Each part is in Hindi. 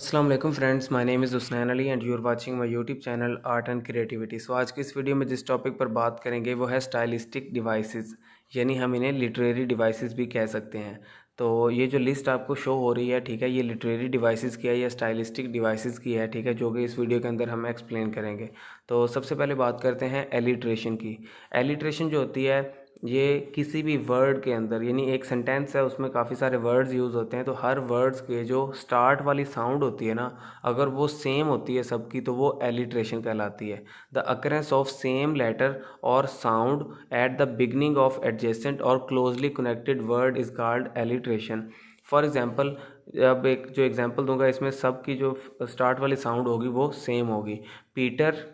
अस्सलाम वालेकुम friends, my name is Husnain Ali and you are watching my YouTube channel Art and Creativity. So आज की इस वीडियो में जिस टॉपिक पर बात करेंगे वो है स्टाइलिस्टिक डिवाइसेस, यानी हम इन्हें लिटरेरी डिवाइसेस भी कह सकते हैं। तो ये जो लिस्ट आपको शो हो रही है, ठीक है, ये लिटरेरी डिवाइसेस की है या स्टाइलिस्टिक डिवाइसेस की है, ठीक है, जो कि इस वीडियो के अंदर हम एक्सप्लेन करेंगे। तो सबसे पहले बात करते हैं एलिट्रेशन की। एलिट्रेशन जो होती है, ये किसी भी वर्ड के अंदर, यानी एक सेंटेंस है उसमें काफ़ी सारे वर्ड्स यूज़ होते हैं, तो हर वर्ड्स के जो स्टार्ट वाली साउंड होती है ना, अगर वो सेम होती है सबकी तो वो एलिट्रेशन कहलाती है। The occurrence of same letter और sound at the beginning of adjacent और closely connected word is called alliteration. For example, अब एक जो एग्जाम्पल दूंगा इसमें सबकी जो स्टार्ट वाली साउंड होगी वो सेम होगी। Peter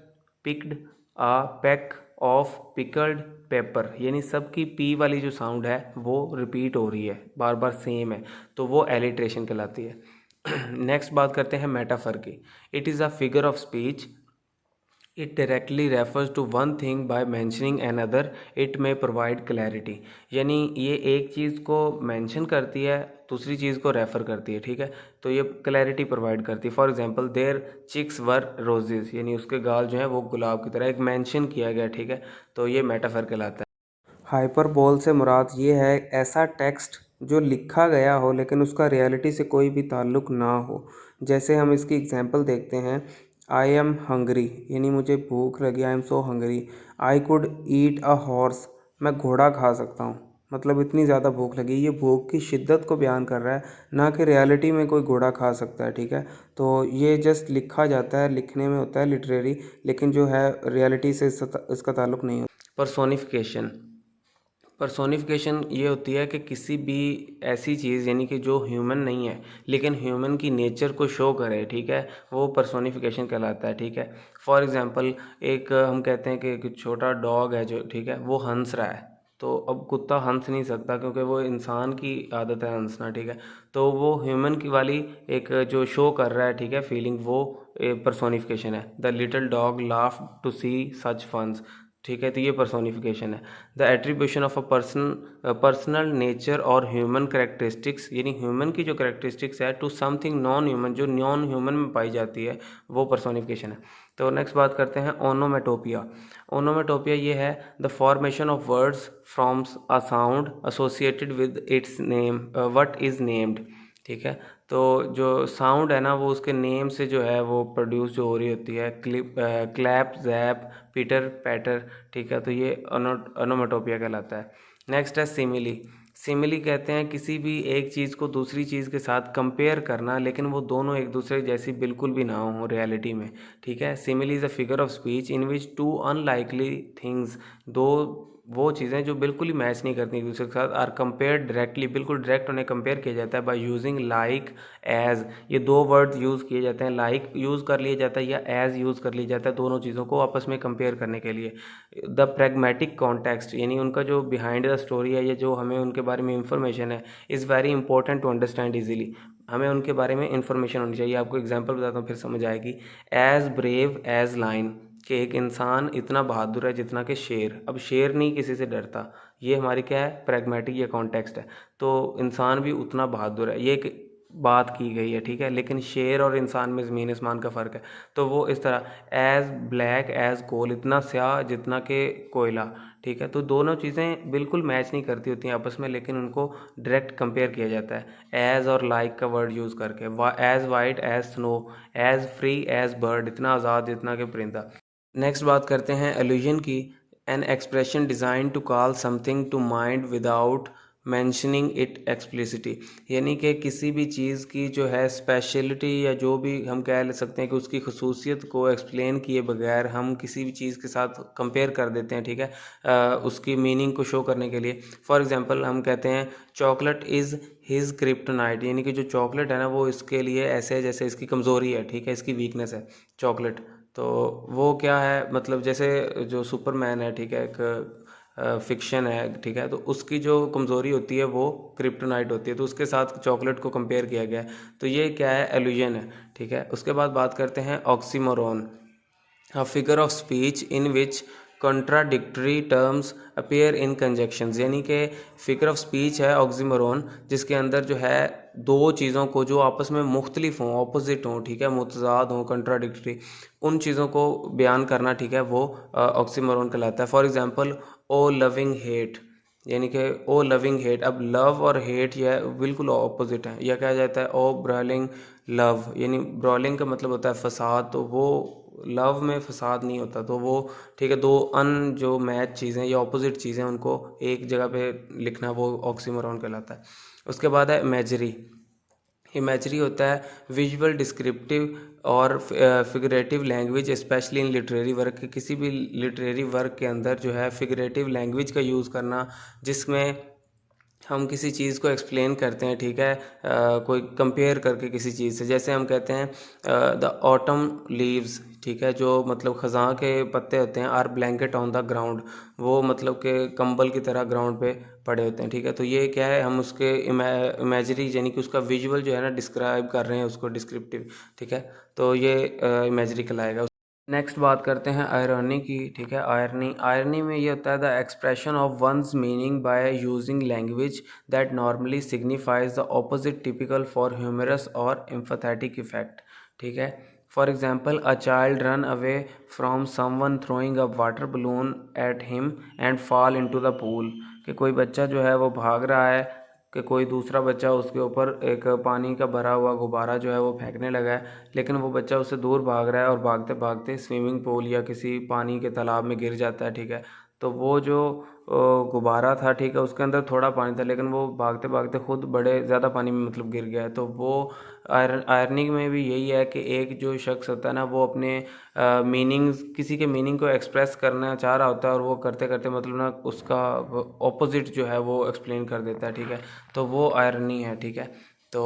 picked a pack of pickled pepper, यानी सबकी पी वाली जो साउंड है वो रिपीट हो रही है, बार बार सेम है, तो वो एलिट्रेशन कहलाती है। नेक्स्ट बात करते हैं मेटाफर की। It is a figure of speech. It directly refers to one thing by mentioning another. It may provide clarity, यानी ये एक चीज़ को मेंशन करती है, दूसरी चीज़ को रेफ़र करती है, ठीक है, तो ये क्लैरिटी प्रोवाइड करती है। For example, their cheeks were roses, यानी उसके गाल जो हैं वो गुलाब की तरह, एक मेंशन किया गया, ठीक है, तो ये मेटाफर कहलाता है। हाइपरबोल से मुराद ये है ऐसा टेक्स्ट जो लिखा गया हो लेकिन उसका रियलिटी से कोई भी ताल्लुक़ ना हो। जैसे हम इसकी एग्जांपल देखते हैं, आई एम हंग्री, यानी मुझे भूख लगी, I am so hungry. I could eat a horse, मैं घोड़ा खा सकता हूँ, मतलब इतनी ज़्यादा भूख लगी। ये भूख की शिद्दत को बयान कर रहा है, ना कि रियलिटी में कोई घोड़ा खा सकता है, ठीक है। तो ये जस्ट लिखा जाता है, लिखने में होता है लिटरेरी, लेकिन जो है रियलिटी से इसका ताल्लुक़ नहीं होता। पर्सोनिफिकेशन। पर्सोनिफिकेशन ये होती है कि किसी भी ऐसी चीज़, यानी कि जो ह्यूमन नहीं है लेकिन ह्यूमन की नेचर को शो करे, ठीक है, वो पर्सोनिफिकेशन कहलाता है, ठीक है। फॉर एग्जांपल, एक हम कहते हैं कि एक छोटा डॉग है जो, ठीक है, वो हंस रहा है, तो अब कुत्ता हंस नहीं सकता क्योंकि वो इंसान की आदत है हंसना, ठीक है, तो वो ह्यूमन की वाली एक जो शो कर रहा है, ठीक है, फीलिंग, वो पर्सोनिफिकेशन है। The little dog laugh to see such funs, ठीक है, तो ये पर्सोनिफिकेशन है। The attribution of a personal nature और ह्यूमन करेक्टरिस्टिक्स, यानी ह्यूमन की जो करेक्टरिस्टिक्स है टू समथिंग नॉन ह्यूमन, जो नॉन ह्यूमन में पाई जाती है, वो पर्सोनिफिकेशन है। तो नेक्स्ट बात करते हैं ओनोमेटोपिया। ओनोमेटोपिया ये है the formation of words firms a sound associated with its name what is named, ठीक है, तो जो साउंड है ना वो उसके नेम से जो है वो प्रोड्यूस जो हो रही होती है, क्लैप, जैप, पीटर, पैटर, ठीक है, तो ये ओनोमेटोपिया कहलाता है। नेक्स्ट है सिमिली। सिमिली कहते हैं किसी भी एक चीज़ को दूसरी चीज़ के साथ कंपेयर करना लेकिन वो दोनों एक दूसरे जैसी बिल्कुल भी ना हो रियलिटी में, ठीक है। Simile is a figure of speech in which two unlikely things, दो वो चीज़ें जो बिल्कुल ही मैच नहीं करती एक दूसरे के साथ, आर कंपेयर डायरेक्टली, बिल्कुल डायरेक्ट उन्हें कंपेयर किया जाता है बाय यूजिंग लाइक, एज, ये दो वर्ड यूज़ किए जाते हैं, लाइक यूज़ कर लिया जाता है या एज यूज़ कर लिया जाता है, दोनों चीज़ों को आपस में कंपेयर करने के लिए। द प्रैग्मेटिक कॉन्टेक्स्ट, यानी उनका जो बिहाइंड द स्टोरी है, ये जो हमें उनके बारे में इंफॉर्मेशन है, is very important to understand easily, हमें उनके बारे में इंफॉर्मेशन होनी चाहिए। आपको एग्जांपल बताता हूँ फिर समझ आएगी। एज ब्रेव एज लाइन, कि एक इंसान इतना बहादुर है जितना कि शेर, अब शेर नहीं किसी से डरता, ये हमारी क्या है, प्रैग्मेटिक या कॉन्टेक्स्ट है, तो इंसान भी उतना बहादुर है, ये एक बात की गई है, ठीक है, लेकिन शेर और इंसान में ज़मीन आसमान का फ़र्क है, तो वो इस तरह एज ब्लैक एज कोल, इतना स्याह जितना कि कोयला, ठीक है, तो दोनों चीज़ें बिल्कुल मैच नहीं करती होती हैं आपस में, लेकिन उनको डायरेक्ट कंपेयर किया जाता है एज और लाइक का वर्ड यूज़ करके। As white as snow, as free as bird, इतना आज़ाद जितना कि परिंदा। नेक्स्ट बात करते हैं एल्यूजन की। An expression designed to call something to mind without mentioning it explicitly, यानी कि किसी भी चीज़ की जो है स्पेशलिटी या जो भी हम कह सकते हैं कि उसकी खसूसियत को एक्सप्लेन किए बगैर हम किसी भी चीज़ के साथ कंपेयर कर देते हैं, ठीक है, उसकी मीनिंग को शो करने के लिए। फॉर एग्जांपल, हम कहते हैं चॉकलेट इज़ हिज क्रिप्टोनाइट, यानी कि जो चॉकलेट है ना वो इसके लिए ऐसे है जैसे इसकी कमज़ोरी है, ठीक है, इसकी वीकनेस है चॉकलेट, तो वो क्या है, मतलब जैसे जो सुपरमैन है, ठीक है, एक फिक्शन है, ठीक है, तो उसकी जो कमज़ोरी होती है वो क्रिप्टोनाइट होती है, तो उसके साथ चॉकलेट को कंपेयर किया गया है, तो ये क्या है, एल्यूजन है, ठीक है। उसके बाद बात करते हैं oxymoron. A figure of speech in which contradictory terms appear in conjunctions, यानी कि फिगर ऑफ स्पीच है ऑक्सीमोरोन, जिसके अंदर जो है दो चीज़ों को जो आपस में मुख्तलिफ हों, ऑपोजिट हों, ठीक है, मुतज़ाद हों, कॉन्ट्राडिक्टरी, उन चीज़ों को बयान करना, ठीक है, वो ऑक्सीमोरोन कहलाता है। For example O loving hate, यानी कि ओ लविंग हेट। अब लव और हेट यह बिल्कुल ऑपोजिट है। यह कहा जाता है ओ ब्रॉलिंग लव, यानी ब्रॉलिंग का मतलब होता है फसाद, तो वो लव में फसाद नहीं होता, तो वो ठीक है, दो जो मैच चीज़ें या ऑपोजिट चीज़ें उनको एक जगह पे लिखना, वो ऑक्सीमोरोन कहलाता है। उसके बाद है इमेजरी। इमेजरी होता है विजुअल डिस्क्रिप्टिव और figurative language, specially in literary work. किसी भी लिटरेरी वर्क के अंदर जो है फिगरेटिव लैंग्वेज का यूज़ करना, जिसमें हम किसी चीज़ को एक्सप्लेन करते हैं, ठीक है, कोई कंपेयर करके किसी चीज़ से। जैसे हम कहते हैं द ऑटम लीव्स, ठीक है, जो मतलब ख़ज़ां के पत्ते होते हैं, are blanket on the ground, वो मतलब कि कंबल की तरह ग्राउंड पे पड़े होते हैं, ठीक है। तो ये क्या है, हम उसके इमेजरी यानी कि उसका विजुअल जो है ना डिस्क्राइब कर रहे हैं उसको, डिस्क्रिप्टिव, ठीक है, तो ये इमेजरी कहलाएगा। नेक्स्ट बात करते हैं आयरनी की, ठीक है। आयरनी में ये होता है the expression of one's meaning by using language that normally signifies the opposite, typical for humorous और एम्फैथेटिक इफेक्ट, ठीक है। For example a child run away from someone throwing a water balloon at him and fall into the pool, कि कोई बच्चा जो है वो भाग रहा है कि कोई दूसरा बच्चा उसके ऊपर एक पानी का भरा हुआ गुब्बारा जो है वो फेंकने लगा है, लेकिन वो बच्चा उससे दूर भाग रहा है और भागते भागते स्विमिंग पूल या किसी पानी के तालाब में गिर जाता है, ठीक है। तो वो जो गुब्बारा था, ठीक है, उसके अंदर थोड़ा पानी था, लेकिन वो भागते भागते खुद बड़े ज़्यादा पानी में मतलब गिर गया है। तो वो आयरनी में भी यही है कि एक जो शख्स होता है ना, वो अपने मीनिंग्स, किसी के मीनिंग को एक्सप्रेस करना चाह रहा होता है, और वो करते करते मतलब ना उसका ऑपोजिट जो है वो एक्सप्लेन कर देता है, ठीक है। तो वो आयरनी है, ठीक है। तो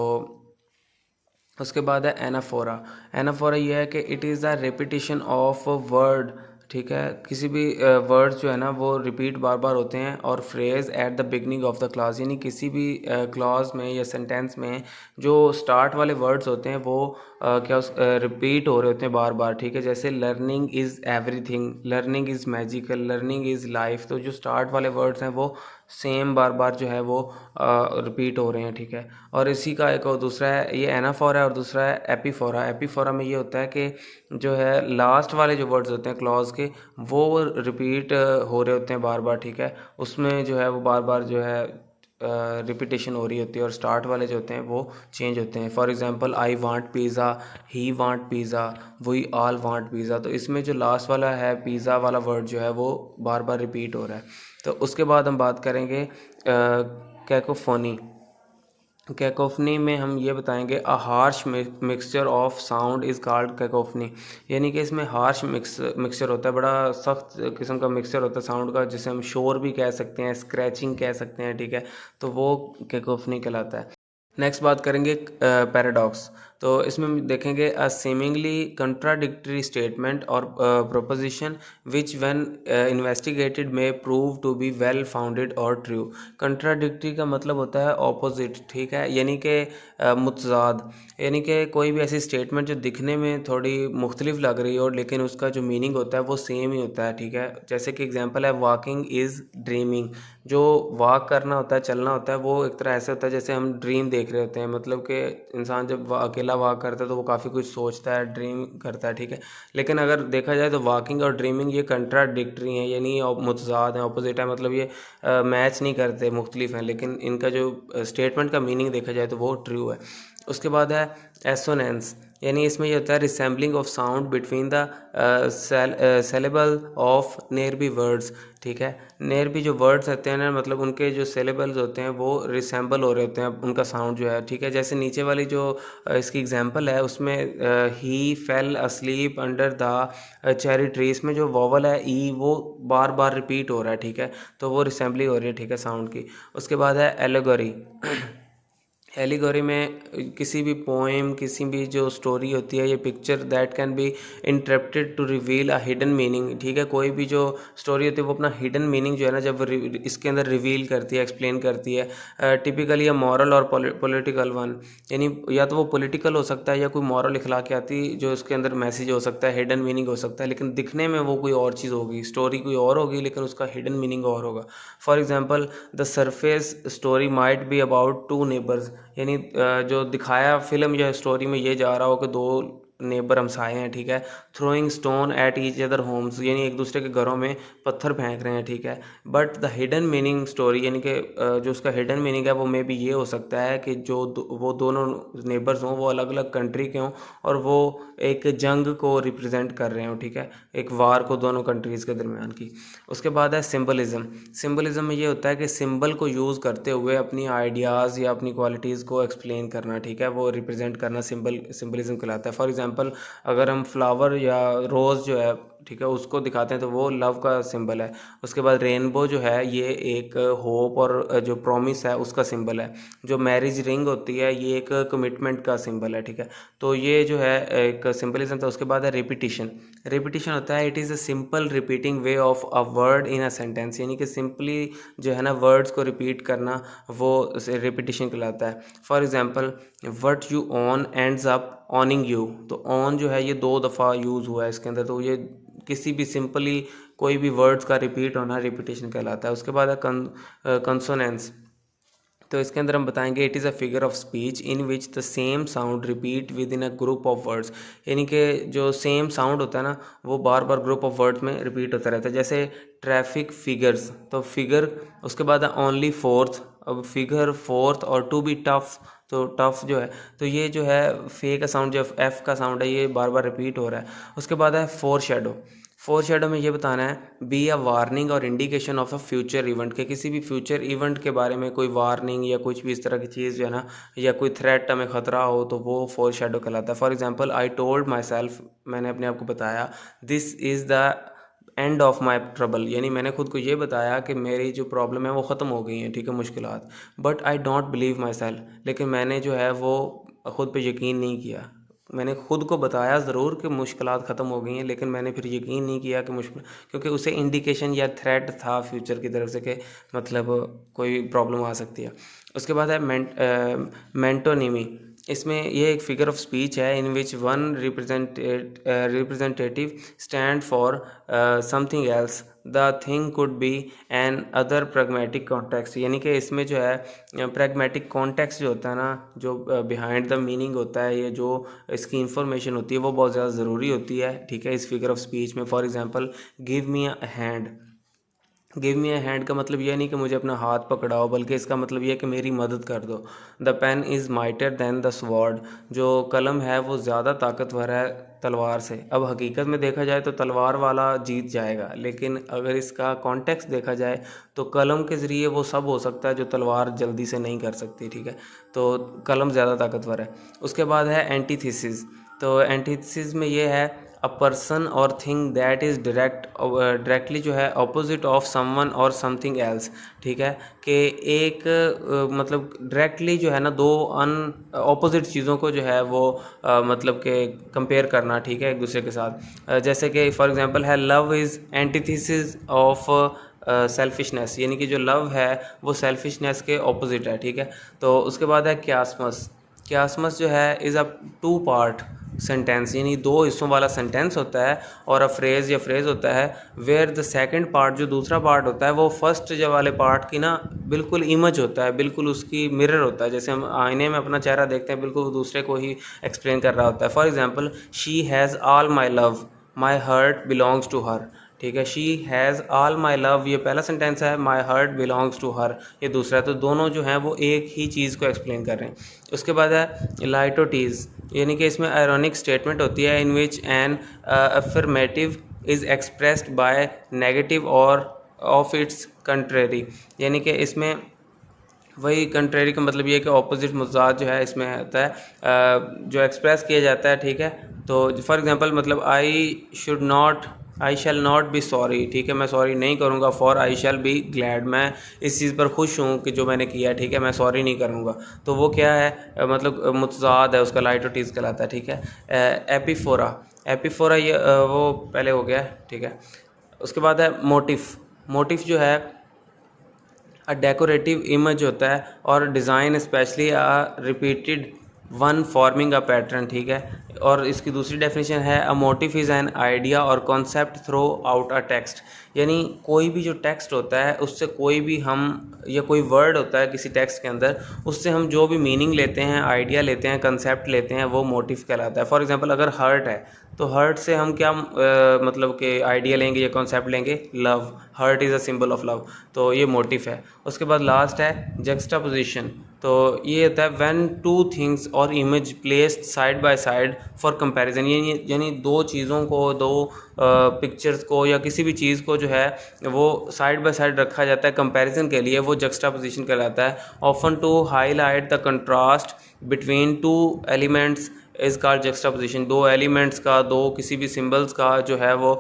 उसके बाद है एनाफोरा। एनाफोरा ये है कि it is a repetition of word, ठीक है, किसी भी वर्ड्स जो है ना वो रिपीट बार बार होते हैं, और phrase eight the beginning of the class, यानी किसी भी क्लॉज में या सेंटेंस में जो स्टार्ट वाले वर्ड्स होते हैं वो क्या रिपीट हो रहे होते हैं बार बार, ठीक है। जैसे learning is everything, learning is magical, learning is life. तो जो स्टार्ट वाले वर्ड्स हैं वो सेम बार बार जो है वो रिपीट हो रहे हैं, ठीक है। और इसी का एक और दूसरा है, ये एनाफोरा है, और दूसरा है एपीफोरा। एपीफोरा में ये होता है कि जो है लास्ट वाले जो वर्ड्स होते हैं क्लॉज के, वो रिपीट हो रहे होते हैं बार बार, ठीक है। उसमें जो है वो बार बार जो है रिपीटेशन हो रही होती है, और स्टार्ट वाले जो होते हैं वो चेंज होते हैं। For example I want pizza, he want pizza, we all want pizza. तो इसमें जो लास्ट वाला है पिज़्ज़ा वाला वर्ड जो है वो बार बार रिपीट हो रहा है। तो उसके बाद हम बात करेंगे कैकोफोनी। कैकोफनी में हम ये बताएंगे a harsh mixture of sound is called cacophony, यानी कि इसमें हार्श मिक्सचर होता है, बड़ा सख्त किस्म का मिक्सचर होता है साउंड का, जिसे हम शोर भी कह सकते हैं, स्क्रैचिंग कह सकते हैं, ठीक है। तो वो कैकोफनी कहलाता है। नेक्स्ट बात करेंगे पैराडॉक्स। तो इसमें हम देखेंगे अ सीमिंगली कंट्राडिक्टरी स्टेटमेंट और proposition which when investigated may prove to be well founded और ट्रू। कंट्राडिक्टरी का मतलब होता है ऑपोजिट, ठीक है, यानी कि मुतज़ाद, यानी कि कोई भी ऐसी स्टेटमेंट जो दिखने में थोड़ी मुख्तलिफ लग रही हो, लेकिन उसका जो मीनिंग होता है वो सेम ही होता है, ठीक है। जैसे कि एग्जांपल है वॉकिंग इज़ ड्रीमिंग। जो वॉक करना होता है, चलना होता है, वो एक तरह ऐसे होता है जैसे हम ड्रीम देख रहे होते हैं। मतलब कि इंसान जब अकेला वॉक करता है तो वो काफ़ी कुछ सोचता है, ड्रीम करता है, ठीक है। लेकिन अगर देखा जाए तो वॉकिंग और ड्रीमिंग ये कंट्राडिक्टरी हैं, यानी मुतज़ाद हैं, ऑपोजिट है, मतलब ये मैच नहीं करते, मुख्तलिफ हैं, लेकिन इनका जो स्टेटमेंट का मीनिंग देखा जाए तो वो ट्रू है। उसके बाद है एसोनेंस, यानी इसमें ये होता है resembling of sound between the syllable of nearby words, ठीक है। नियर बी जो वर्ड्स होते हैं ना, मतलब उनके जो सेलेबल्स होते हैं वो रिसेंबल हो रहे होते हैं, उनका साउंड जो है, ठीक है। जैसे नीचे वाली जो इसकी एग्जांपल है उसमें ही fell asleep under the cherry tree, इसमें जो वॉवल है ई वो बार बार रिपीट हो रहा है, ठीक है। तो वो रिसेंबलिंग हो रही है, ठीक है, साउंड की। उसके बाद है एलेगोरी। एलिगोरी में किसी भी पोएम, किसी भी जो स्टोरी होती है, ये picture that can be interpreted to reveal a hidden meaning, ठीक है। कोई भी जो स्टोरी होती है वो अपना हिडन मीनिंग जो है ना जब इसके अंदर रिवील करती है, एक्सप्लेन करती है। टिपिकली अ मॉरल और पॉलिटिकल वन, यानी या तो वो पॉलिटिकल हो सकता है या कोई मॉरल इखलाकियाती जो इसके अंदर मैसेज हो सकता है, हिडन मीनिंग हो सकता है, लेकिन दिखने में वो कोई और चीज़ होगी, स्टोरी कोई और होगी लेकिन उसका हिडन मीनिंग और होगा। For example the surface story might be about two neighbours, यानी जो दिखाया फिल्म या स्टोरी में ये जा रहा हो कि दो नेबर हमसाए हैं, ठीक है, throwing stone at each other homes, यानी एक दूसरे के घरों में पत्थर फेंक रहे हैं, ठीक है। But the hidden meaning story, यानी कि जो उसका हिडन मीनिंग है वो मे बी ये हो सकता है कि जो वो दोनों नेबर्स हों वो अलग अलग कंट्री के हों और वो एक जंग को रिप्रेजेंट कर रहे हों, ठीक है, एक वार को दोनों कंट्रीज़ के दरमियान की। उसके बाद है सिंबलिज़म। सिंबलिज़म में ये होता है कि सिंबल को यूज़ करते हुए अपनी आइडियाज़ या अपनी क्वालिटीज़ को एक्सप्लेन करना, ठीक है, वो रिप्रेजेंट करना सिंबलिज़म कहलाता है। फॉर एग्जांपल अगर हम फ्लावर या रोज़ जो है, ठीक है, उसको दिखाते हैं तो वो लव का सिंबल है। उसके बाद रेनबो जो है ये एक होप और जो प्रॉमिस है उसका सिंबल है। जो मैरिज रिंग होती है ये एक कमिटमेंट का सिंबल है, ठीक है। तो ये जो है एक सिंबलिज्म था। उसके बाद है रिपीटिशन। रिपीटिशन होता है it is a simple repeating way of a word in a sentence, यानी कि सिंपली जो है ना वर्ड्स को रिपीट करना वो रिपीटिशन कहलाता है। For example what you on ends up ऑनिंग you, तो ऑन जो है ये 2 दफ़ा यूज़ हुआ है इसके अंदर, तो ये किसी भी सिंपली कोई भी वर्ड्स का रिपीट होना रिपीटिशन कहलाता है। उसके बाद है कंसोनेंस। तो इसके अंदर हम बताएंगे it is a figure of speech in which the same sound repeat with in a group of words, यानी कि जो सेम साउंड होता है ना वो बार बार ग्रुप ऑफ वर्ड्स में रिपीट होता रहता है। जैसे ट्रैफिक फिगर्स, तो फिगर, उसके बाद ओनली फोर्थ, अब फिगर फोर्थ, और टू बी टफ, तो टफ जो है तो ये जो है फे का साउंड, जो एफ का साउंड है ये बार बार रिपीट हो रहा है। उसके बाद है फोर शेडो। फोर शेडो में ये बताना है बी अ वार्निंग और indication of a future event, के किसी भी फ्यूचर इवेंट के बारे में कोई वार्निंग या कुछ भी इस तरह की चीज़ जो है ना, या कोई थ्रेट हमें खतरा हो तो वो फोर शेडो कहलाता है। For example I told my self, मैंने अपने आप को बताया, this is the end of my trouble, यानी मैंने खुद को ये बताया कि मेरी जो प्रॉब्लम है वो ख़त्म हो गई है, ठीक है, मुश्किलात। But I don't believe my self, लेकिन मैंने जो है वो खुद पे यकीन नहीं किया। मैंने खुद को बताया ज़रूर कि मुश्किलात ख़त्म हो गई हैं, लेकिन मैंने फिर यकीन नहीं किया कि मुश्किल, क्योंकि उसे इंडिकेशन या थ्रेट था फ्यूचर की तरफ से कि मतलब कोई प्रॉब्लम आ सकती है। उसके बाद है मेंटोनिमी। इसमें ये एक फिगर ऑफ स्पीच है in which one representative stand for something else, the thing could be an other pragmatic context, यानी कि इसमें जो है प्रैग्मेटिक कॉन्टेक्स्ट जो होता है ना, जो बिहाइंड द मीनिंग होता है, ये जो इसकी इंफॉर्मेशन होती है वो बहुत ज़्यादा ज़रूरी होती है, ठीक है, इस फिगर ऑफ स्पीच में। For example give me a hand. Give me a hand का मतलब यह नहीं कि मुझे अपना हाथ पकड़ाओ, बल्कि इसका मतलब यह है कि मेरी मदद कर दो। The pen is mightier than the sword, जो कलम है वो ज़्यादा ताकतवर है तलवार से। अब हकीकत में देखा जाए तो तलवार वाला जीत जाएगा, लेकिन अगर इसका कॉन्टेक्स्ट देखा जाए तो कलम के ज़रिए वो सब हो सकता है जो तलवार जल्दी से नहीं कर सकती, ठीक है, तो कलम ज़्यादा ताकतवर है। उसके बाद है एंटीथीसिस। तो एंटीथीसिस में ये है अ पर्सन और थिंग दैट इज़ डायरेक्टली जो है अपोजिट ऑफ समवन और समथिंग एल्स, ठीक है, कि एक मतलब डायरेक्टली जो है ना दो अन अपोजिट चीज़ों को जो है वो मतलब कि कंपेयर करना, ठीक है, एक दूसरे के साथ। जैसे कि फॉर एग्जांपल है love is antithesis of selfishness, यानी कि जो लव है वो सेल्फिशनेस के ऑपोजिट है, ठीक है। तो उसके बाद है क्यासमस। क्यासमस जो है is a two part sentence, यानी दो हिस्सों वाला सेंटेंस होता है, और अ फ्रेज़ या फ्रेज़ होता है वेयर द सेकंड पार्ट, जो दूसरा पार्ट होता है वो फर्स्ट जो वाले पार्ट की ना बिल्कुल इमेज होता है, बिल्कुल उसकी मिरर होता है। जैसे हम आईने में अपना चेहरा देखते हैं, बिल्कुल वो दूसरे को ही एक्सप्लेन कर रहा होता है। For example she has all my love, my heart belongs to her, ठीक है, she has all my love ये पहला सेंटेंस है, my heart belongs to her ये दूसरा है, तो दोनों जो हैं वो एक ही चीज़ को एक्सप्लेन कर रहे हैं। उसके बाद है लाइटोटीज़, यानी कि इसमें आयरॉनिक स्टेटमेंट होती है in which an affirmative is expressed by negative और ऑफ इट्स कंट्रेरी, यानी कि इसमें वही कंट्रेरी का मतलब ये है कि ऑपोजिट मुज़ाद जो है इसमें होता है जो एक्सप्रेस किया जाता है, ठीक है। तो फॉर एग्जांपल मतलब I should not I shall not be sorry, ठीक है, मैं सॉरी नहीं करूँगा। For I shall be glad, मैं इस चीज़ पर खुश हूँ कि जो मैंने किया है, ठीक है, मैं सॉरी नहीं करूँगा। तो वो क्या है, मतलब मुतज़ाद है, उसका लाइट और टीज़ कहलाता है, ठीक है। एपीफोरा, एपीफोरा ये वो पहले हो गया, ठीक है। उसके बाद है मोटिफ। मोटिफ जो है डेकोरेटिव इमेज होता है और design specially repeated one forming a pattern, ठीक है। और इसकी दूसरी डेफिनेशन है a motive is an idea और concept throughout a text, यानी कोई भी जो टेक्स्ट होता है उससे कोई भी हम या कोई वर्ड होता है किसी टेक्स्ट के अंदर, उससे हम जो भी मीनिंग लेते हैं, आइडिया लेते हैं, कंसेप्ट लेते हैं, वो मोटिव कहलाता है। फॉर एग्जांपल अगर हर्ट है तो हर्ट से हम क्या मतलब कि आइडिया लेंगे या कॉन्सेप्ट लेंगे, love, heart is a symbol of love, तो ये मोटिव है। उसके बाद लास्ट है जक्स्टापोजिशन, तो ये होता है व्हेन टू थिंग्स और image placed side by side for comparison, यानी दो चीज़ों को, दो पिक्चर्स को या किसी भी चीज़ को जो है वो साइड बाय साइड रखा जाता है कंपैरिजन के लिए, वो जक्स्टापोजिशन कहलाता है। Often to highlight the contrast between two elements is called juxtaposition, दो एलिमेंट्स का, दो किसी भी सिंबल्स का जो है वो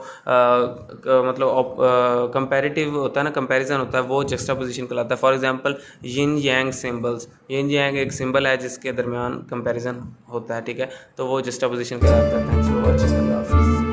मतलब कंपैरेटिव होता है ना, कंपैरिजन होता है, वो जक्स्टापोजिशन कहलाता है। For example yin yang symbols, yin yang एक सिंबल है जिसके दरमियान कंपैरिजन होता है, ठीक है, तो वो जक्स्टापोजिशन कहलाता है। थैंक्स फॉर वॉचिंग, अल्लाह हाफिज़।